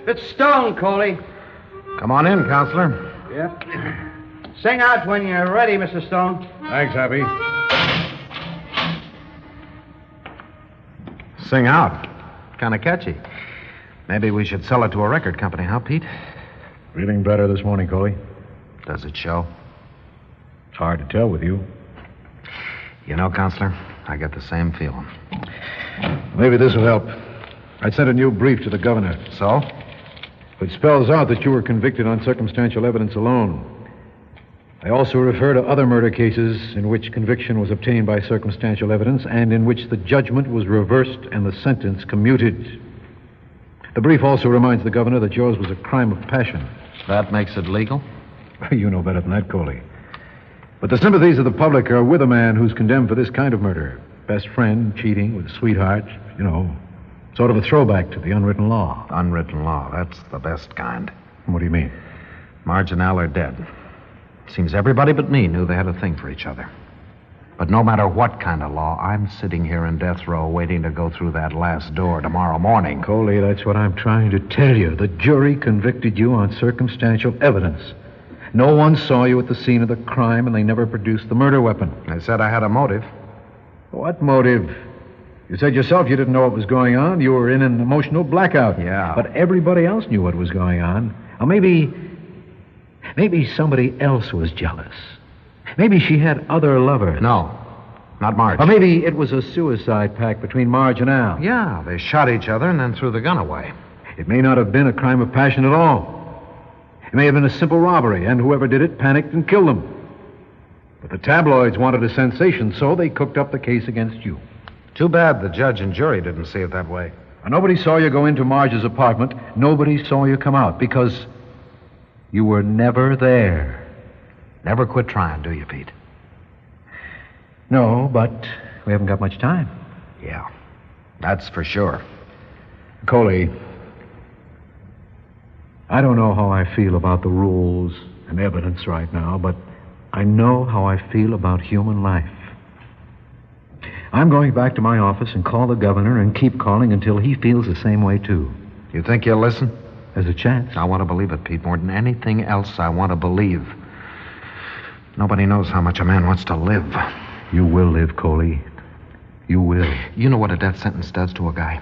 It's Stone, Coley. Come on in, Counselor. Yep. Sing out when you're ready, Mr. Stone. Thanks, Happy. Sing out. Kind of catchy. Maybe we should sell it to a record company, huh, Pete? Feeling better this morning, Coley. Does it show? It's hard to tell with you. You know, Counselor, I get the same feeling. Maybe this will help. I sent a new brief to the governor. So? It spells out that you were convicted on circumstantial evidence alone. I also refer to other murder cases in which conviction was obtained by circumstantial evidence and in which the judgment was reversed and the sentence commuted. The brief also reminds the governor that yours was a crime of passion. That makes it legal? You know better than that, Coley. But the sympathies of the public are with a man who's condemned for this kind of murder. Best friend, cheating with a sweetheart, you know, sort of a throwback to the unwritten law. Unwritten law, that's the best kind. What do you mean? Marge and Al are dead. Seems everybody but me knew they had a thing for each other. But no matter what kind of law, I'm sitting here in death row waiting to go through that last door tomorrow morning. Coley, that's what I'm trying to tell you. The jury convicted you on circumstantial evidence. No one saw you at the scene of the crime, and they never produced the murder weapon. They said I had a motive. What motive? You said yourself you didn't know what was going on. You were in an emotional blackout. Yeah. But everybody else knew what was going on. Or maybe somebody else was jealous. Maybe she had other lovers. No, not Marge. Or maybe it was a suicide pact between Marge and Al. Yeah, they shot each other and then threw the gun away. It may not have been a crime of passion at all. It may have been a simple robbery, and whoever did it panicked and killed them. But the tabloids wanted a sensation, so they cooked up the case against you. Too bad the judge and jury didn't see it that way. Nobody saw you go into Marge's apartment. Nobody saw you come out because you were never there. Never quit trying, do you, Pete? No, but we haven't got much time. Yeah, that's for sure. Coley, I don't know how I feel about the rules and evidence right now, but I know how I feel about human life. I'm going back to my office and call the governor and keep calling until he feels the same way, too. You think you'll listen? There's a chance. I want to believe it, Pete. More than anything else, I want to believe. Nobody knows how much a man wants to live. You will live, Coley. You will. You know what a death sentence does to a guy?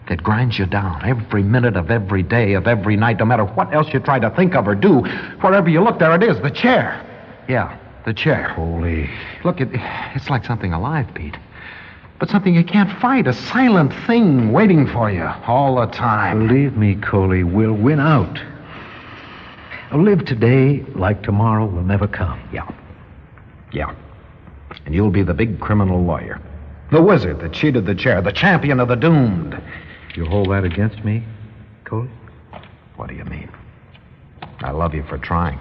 It grinds you down every minute of every day of every night, no matter what else you try to think of or do. Wherever you look, there it is, the chair. Yeah, the chair. Coley. Look, it's like something alive, Pete. But something you can't fight, a silent thing waiting for you all the time. Believe me, Coley, we'll win out. I'll live today like tomorrow will never come. Yeah. And you'll be the big criminal lawyer. The wizard that cheated the chair, the champion of the doomed. You hold that against me, Coley? What do you mean? I love you for trying.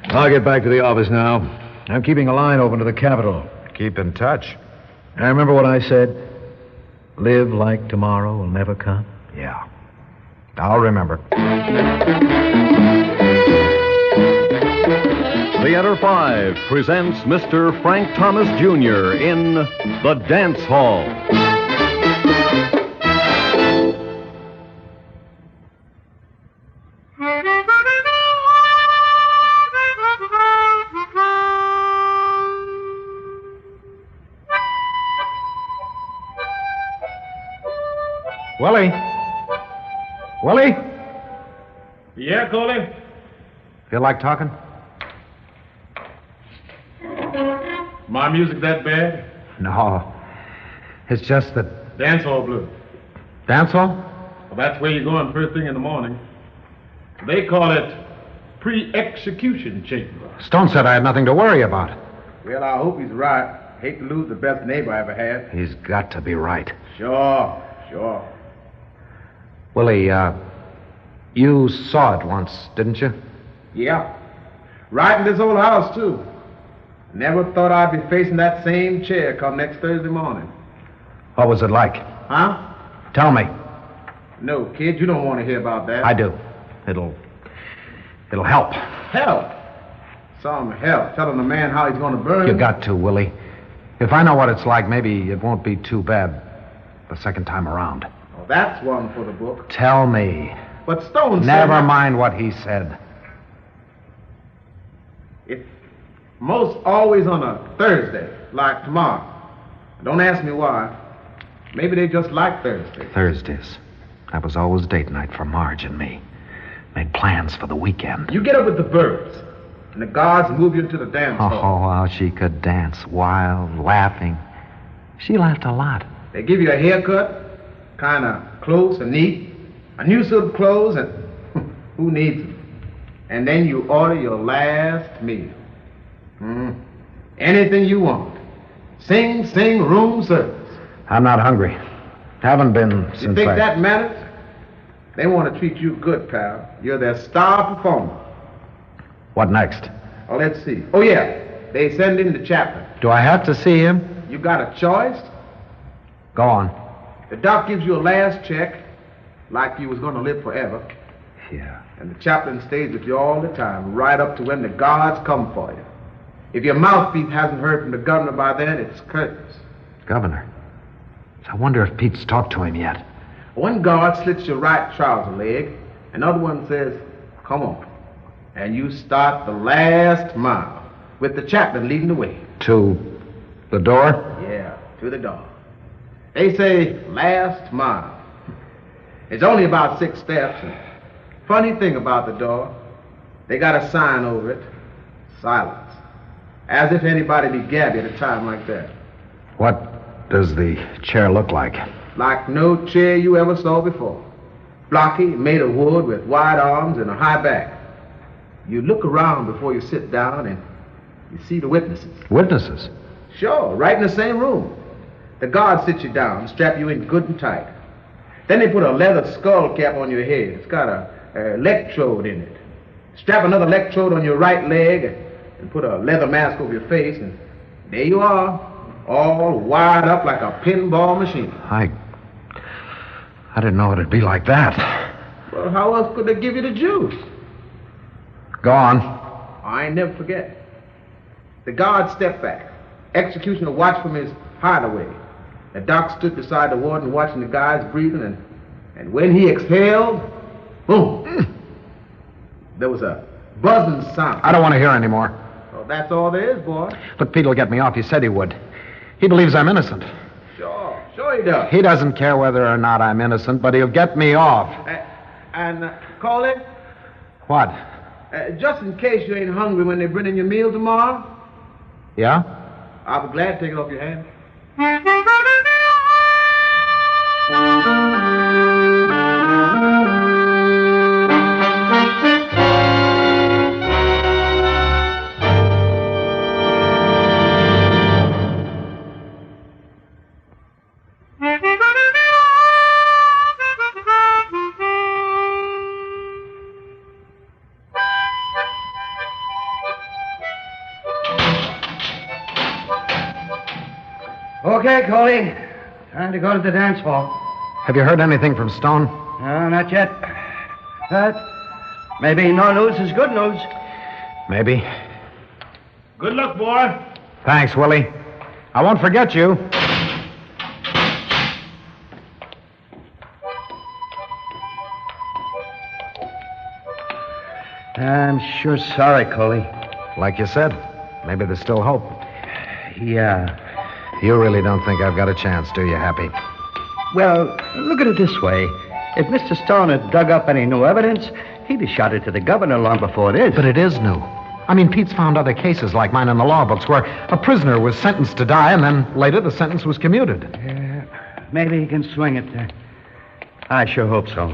I'll get back to the office now. I'm keeping a line open to the Capitol. Keep in touch. I remember what I said. Live like tomorrow will never come. Yeah. I'll remember. Theater 5 presents Mr. Frank Thomas Jr. in The Dance Hall. Willie? Willie? Yeah, Coley? Feel like talking? My music that bad? No. It's just that... Dance hall blues. Dance hall? Well, that's where you're going first thing in the morning. They call it pre-execution chamber. Stone said I had nothing to worry about. Well, I hope he's right. Hate to lose the best neighbor I ever had. He's got to be right. Sure. Willie, you saw it once, didn't you? Yeah. Right in this old house, too. Never thought I'd be facing that same chair come next Thursday morning. What was it like? Huh? Tell me. No, kid, you don't want to hear about that. I do. It'll help. Help? Some help. Telling a man how he's going to burn. You got to, Willie. If I know what it's like, maybe it won't be too bad the second time around. Oh, that's one for the book. Tell me. But Stone said... Never mind what he said. It's most always on a Thursday, like tomorrow. Don't ask me why. Maybe they just like Thursday. Thursdays. That was always date night for Marge and me. Made plans for the weekend. You get up with the birds, and the guards move you into the dance hall. Oh, how she could dance, wild, laughing. She laughed a lot. They give you a haircut, kind of close and neat, a new suit of clothes, and who needs them? And then you order your last meal. Anything you want. Sing, room service. I'm not hungry. Haven't been since You think that matters? They want to treat you good, pal. You're their star performer. What next? Oh, let's see. Oh, yeah. They send in the chaplain. Do I have to see him? You got a choice. Go on. The doc gives you a last check, like you was going to live forever. Yeah. And the chaplain stays with you all the time, right up to when the guards come for you. If your mouthpiece hasn't heard from the governor by then, it's curtains. Governor. I wonder if Pete's talked to him yet. One guard slits your right trouser leg, another one says, come on. And you start the last mile, with the chaplain leading the way. To the door? Yeah, to the door. They say last mile. It's only about 6 steps. And funny thing about the door, they got a sign over it, silence. As if anybody'd be gabby at a time like that. What does the chair look like? Like no chair you ever saw before. Blocky, made of wood with wide arms and a high back. You look around before you sit down and you see the witnesses. Witnesses? Sure, right in the same room. The guards sit you down, strap you in good and tight. Then they put a leather skull cap on your head. It's got a electrode in it. Strap another electrode on your right leg and put a leather mask over your face, and there you are, all wired up like a pinball machine. I didn't know it'd be like that. Well, how else could they give you the juice? Go on. I ain't never forget. The guard stepped back. Executioner watched from his hideaway. The doc stood beside the warden watching the guys breathing, and when he exhaled, boom! There was a buzzing sound. I don't want to hear any more. Well, that's all there is, boy. But Pete'll get me off. He said he would. He believes I'm innocent. Sure he does. He doesn't care whether or not I'm innocent, but he'll get me off. Coley? What? Just in case you ain't hungry when they bring in your meal tomorrow, Yeah? I'll be glad to take it off your hands. Okay, Coley. Time to go to the dance hall. Have you heard anything from Stone? No, not yet. But maybe no news is good news. Maybe. Good luck, boy. Thanks, Willie. I won't forget you. I'm sure sorry, Coley. Like you said, maybe there's still hope. Yeah. You really don't think I've got a chance, do you, Happy? Well, look at it this way. If Mr. Stone had dug up any new evidence, he'd have shot it to the governor long before this. But it is new. I mean, Pete's found other cases like mine in the law books where a prisoner was sentenced to die and then later the sentence was commuted. Yeah, maybe he can swing it. I sure hope so.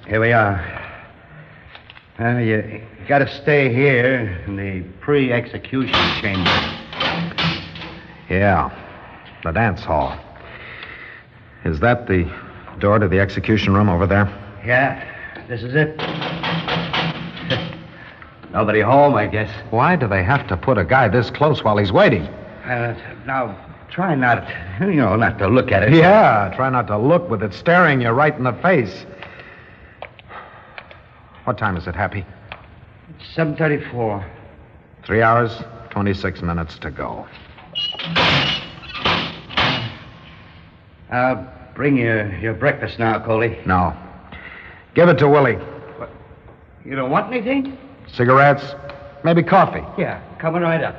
Here we are. You got to stay here in the pre-execution chamber. Yeah, the dance hall. Is that the door to the execution room over there? Yeah, this is it. Nobody home, I guess. Why do they have to put a guy this close while he's waiting? Now, try not to look at it. Yeah, try not to look with it staring you right in the face. What time is it, Happy? 7:34. 3 hours, 26 minutes to go. I'll bring you your breakfast now, Coley. No. Give it to Willie. What? You don't want anything? Cigarettes? Maybe coffee. Yeah, coming right up.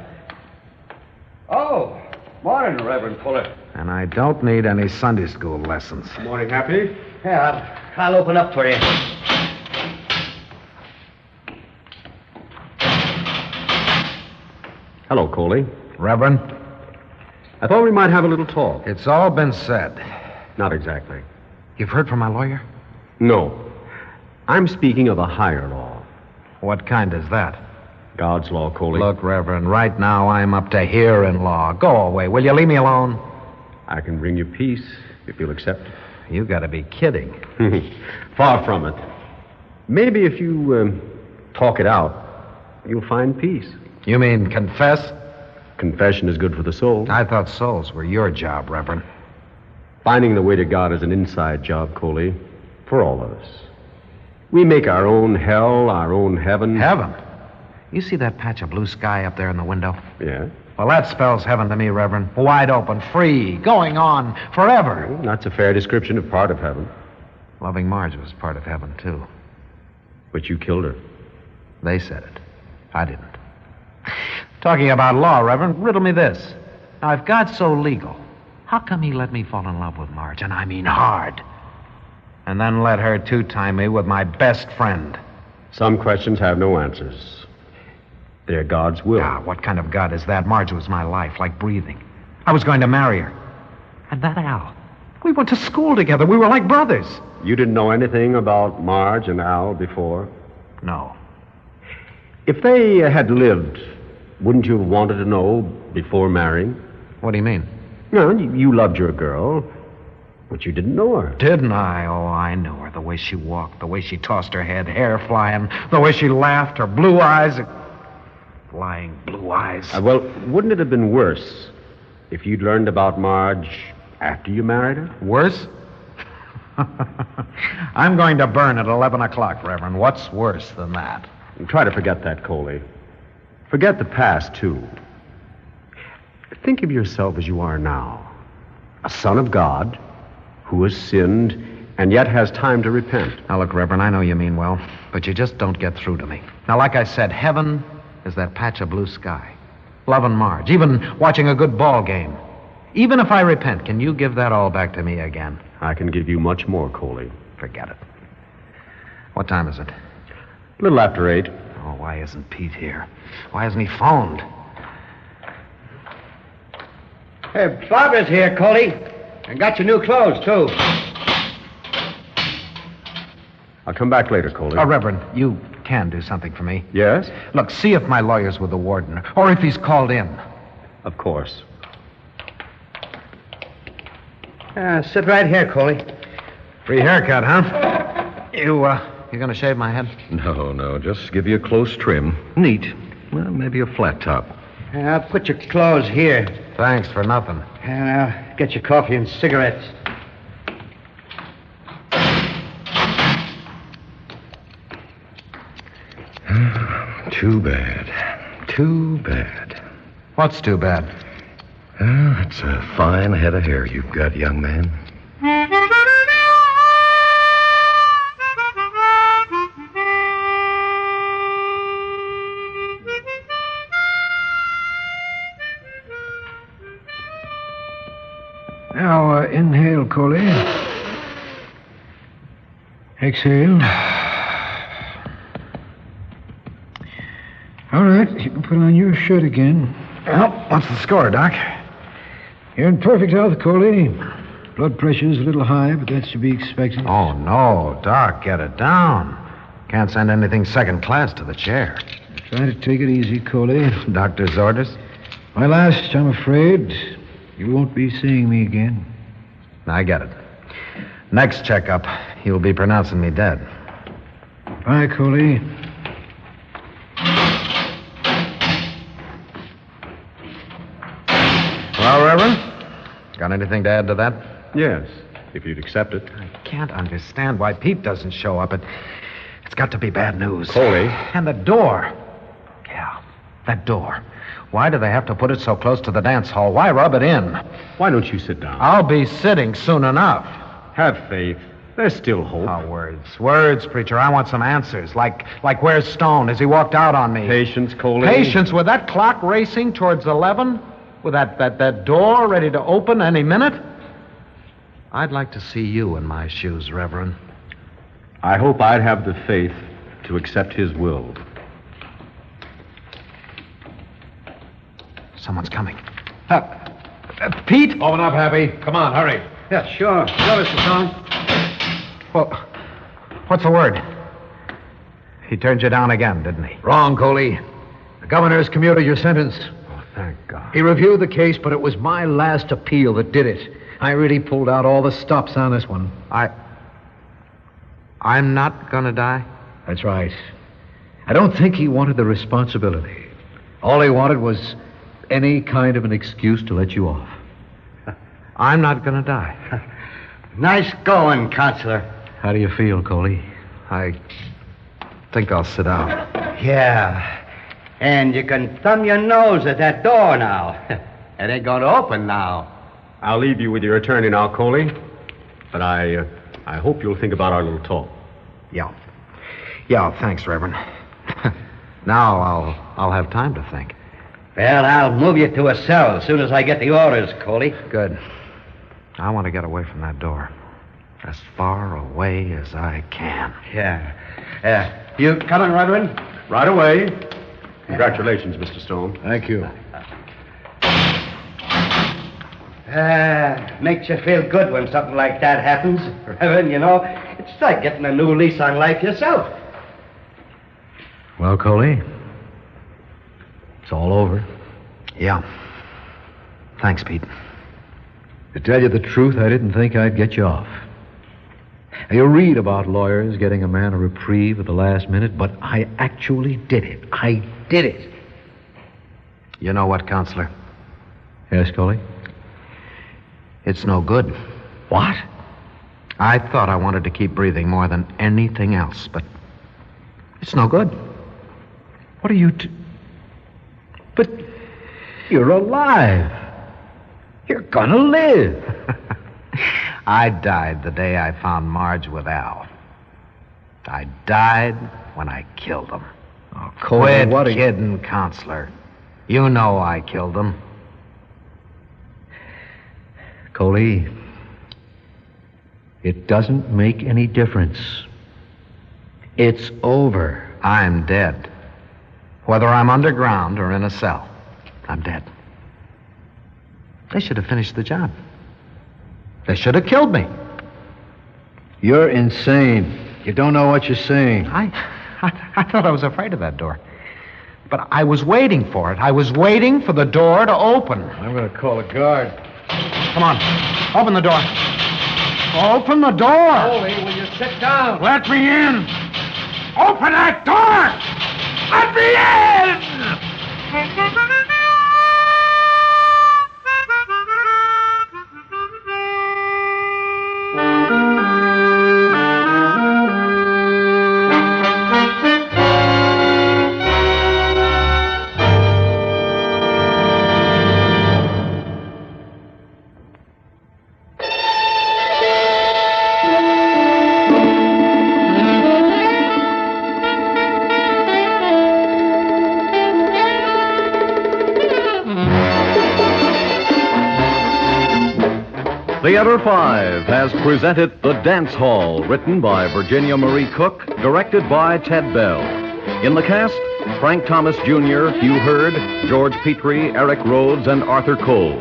Oh, morning, Reverend Fuller. And I don't need any Sunday school lessons. Morning, Happy. Yeah, I'll open up for you. Hello, Coley. Reverend, I thought we might have a little talk. it's all been said. Not exactly. You've heard from my lawyer? No. I'm speaking of a higher law. What kind is that? God's law, Coley. Look, Reverend, right now I'm up to here in law. Go away. Will you leave me alone? I can bring you peace if you'll accept. You gotta be kidding. Far from it. Maybe if you talk it out, you'll find peace. You mean confess? Confession is good for the soul. I thought souls were your job, Reverend. Finding the way to God is an inside job, Coley, for all of us. We make our own hell, our own heaven. Heaven? You see that patch of blue sky up there in the window? Yeah. Well, that spells heaven to me, Reverend. Wide open, free, going on forever. Well, that's a fair description of part of heaven. Loving Marge was part of heaven, too. But you killed her. They said it. I didn't. Talking about law, Reverend, riddle me this. Now, if God's so legal, how come he let me fall in love with Marge, and I mean hard, and then let her two-time me with my best friend? Some questions have no answers. They're God's will. Ah, what kind of God is that? Marge was my life, like breathing. I was going to marry her. And that Al. We went to school together. We were like brothers. You didn't know anything about Marge and Al before? No. If they had lived, wouldn't you have wanted to know before marrying? What do you mean? No, you loved your girl, but you didn't know her. Didn't I? Oh, I knew her. The way she walked, the way she tossed her head, hair flying, the way she laughed, her blue eyes. Flying blue eyes. Well, wouldn't it have been worse if you'd learned about Marge after you married her? Worse? I'm going to burn at 11 o'clock, Reverend. What's worse than that? Try to forget that, Coley. Forget the past, too. Think of yourself as you are now. A son of God who has sinned and yet has time to repent. Now, look, Reverend, I know you mean well, but you just don't get through to me. Now, like I said, heaven is that patch of blue sky. Loving Marge, even watching a good ball game. Even if I repent, can you give that all back to me again? I can give you much more, Coley. Forget it. What time is it? A little after 8. Oh, why isn't Pete here? Why hasn't he phoned? Hey, Barbara's here, Coley. And got your new clothes, too. I'll come back later, Coley. Oh, Reverend, you can do something for me. Yes? Look, see if my lawyer's with the warden, or if he's called in. Of course. Sit right here, Coley. Free haircut, huh? You gonna shave my head? No, just give you a close trim. Neat. Well, maybe a flat top. I'll put your clothes here. Thanks for nothing. And I'll get your coffee and cigarettes. Too bad. Too bad. What's too bad? It's a fine head of hair you've got, young man. Now, inhale, Coley. Exhale. All right, you can put on your shirt again. Well, what's the score, Doc? You're in perfect health, Coley. Blood pressure's a little high, but that's to be expected. Oh, no, Doc, get it down. Can't send anything second class to the chair. Try to take it easy, Coley. Doctor's orders? My last, I'm afraid. You won't be seeing me again. I get it. Next checkup, you'll be pronouncing me dead. Bye, Coley. Well, Reverend, got anything to add to that? Yes, if you'd accept it. I can't understand why Pete doesn't show up. It's got to be bad news. Coley. And the door. Yeah, that door. Why do they have to put it so close to the dance hall? Why rub it in? Why don't you sit down? I'll be sitting soon enough. Have faith. There's still hope. Oh, words. Words, preacher. I want some answers. Like where's Stone? Has he walked out on me? Patience, Coley. Patience with that clock racing towards 11? With that door ready to open any minute? I'd like to see you in my shoes, Reverend. I hope I'd have the faith to accept his will. Someone's coming. Pete? Open up, Happy. Come on, hurry. Yeah, sure. Sure, Mr. Stone. Well, what's the word? He turned you down again, didn't he? Wrong, Coley. The governor's commuted your sentence. Oh, thank God. He reviewed the case, but it was my last appeal that did it. I really pulled out all the stops on this one. I'm not gonna die? That's right. I don't think he wanted the responsibility. All he wanted was any kind of an excuse to let you off. I'm not gonna die. Nice going, Counselor. How do you feel, Coley? I think I'll sit down. Yeah. And you can thumb your nose at that door now. It ain't going to open now. I'll leave you with your attorney now, Coley. But I hope you'll think about our little talk. Yeah. Yeah, thanks, Reverend. Now I'll have time to think. Well, I'll move you to a cell as soon as I get the orders, Coley. Good. I want to get away from that door. As far away as I can. Yeah. You coming, Reverend? Right away. Congratulations, Mr. Stone. Thank you. Makes you feel good when something like that happens, Reverend, you know. It's like getting a new lease on life yourself. Well, Coley, it's all over. Yeah. Thanks, Pete. To tell you the truth, I didn't think I'd get you off. You read about lawyers getting a man a reprieve at the last minute, but I actually did it. I did it. You know what, Counselor? Yes, Coley? It's no good. What? I thought I wanted to keep breathing more than anything else, but it's no good. What are you But you're alive. You're gonna live. I died the day I found Marge with Al. I died when I killed him. Oh, Coley, Quit what are kidding, Counselor. You know I killed him. Coley, it doesn't make any difference. It's over. I'm dead. Whether I'm underground or in a cell, I'm dead. They should have finished the job. They should have killed me. You're insane. You don't know what you're saying. I thought I was afraid of that door. But I was waiting for it. I was waiting for the door to open. I'm going to call a guard. Come on. Open the door. Open the door. Coley, will you sit down? Let me in. Open that door. Let me in. Theater 5 has presented The Dance Hall, written by Virginia Marie Cook, directed by Ted Bell. In the cast, Frank Thomas Jr., Hugh Hurd, George Petrie, Eric Rhodes, and Arthur Cole.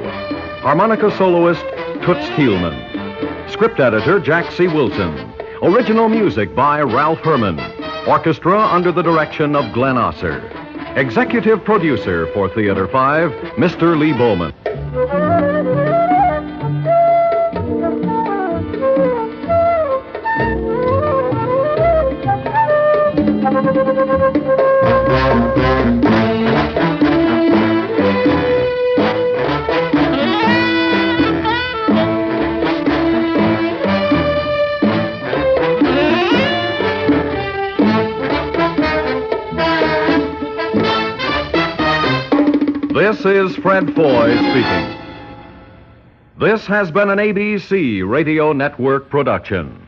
Harmonica soloist, Toots Thielman. Script editor, Jack C. Wilson. Original music by Ralph Herman. Orchestra under the direction of Glenn Osser. Executive producer for Theater 5, Mr. Lee Bowman. This is Fred Foy speaking. This has been an ABC Radio Network production.